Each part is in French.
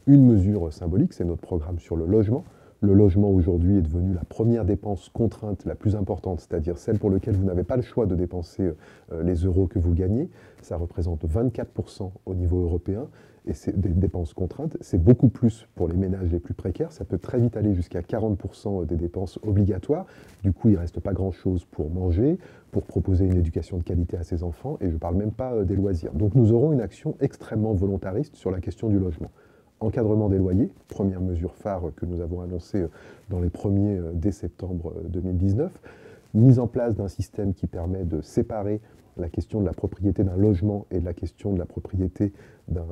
Une mesure symbolique, c'est notre programme sur le logement. Le logement aujourd'hui est devenu la première dépense contrainte la plus importante, c'est-à-dire celle pour laquelle vous n'avez pas le choix de dépenser les euros que vous gagnez. Ça représente 24% au niveau européen et c'est des dépenses contraintes. C'est beaucoup plus pour les ménages les plus précaires. Ça peut très vite aller jusqu'à 40% des dépenses obligatoires. Du coup, il ne reste pas grand-chose pour manger, pour proposer une éducation de qualité à ses enfants et je ne parle même pas des loisirs. Donc nous aurons une action extrêmement volontariste sur la question du logement. Encadrement des loyers, première mesure phare que nous avons annoncée dans les premiers dès septembre 2019. Mise en place d'un système qui permet de séparer la question de la propriété d'un logement et de la question de la propriété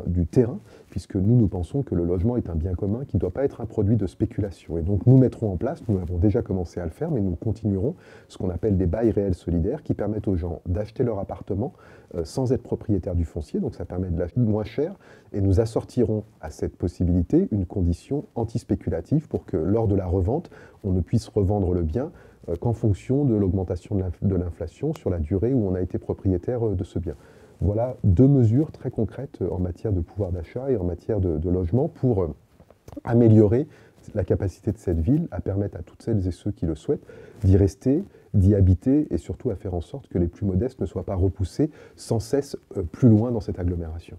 du terrain, puisque nous pensons que le logement est un bien commun qui ne doit pas être un produit de spéculation. Et donc nous mettrons en place, nous avons déjà commencé à le faire, mais nous continuerons ce qu'on appelle des bails réels solidaires qui permettent aux gens d'acheter leur appartement sans être propriétaire du foncier, donc ça permet de l'acheter moins cher, et nous assortirons à cette possibilité une condition anti-spéculative pour que lors de la revente, on ne puisse revendre le bien qu'en fonction de l'augmentation de l'inflation sur la durée où on a été propriétaire de ce bien. Voilà deux mesures très concrètes en matière de pouvoir d'achat et en matière de logement pour améliorer la capacité de cette ville à permettre à toutes celles et ceux qui le souhaitent d'y rester, d'y habiter et surtout à faire en sorte que les plus modestes ne soient pas repoussés sans cesse plus loin dans cette agglomération.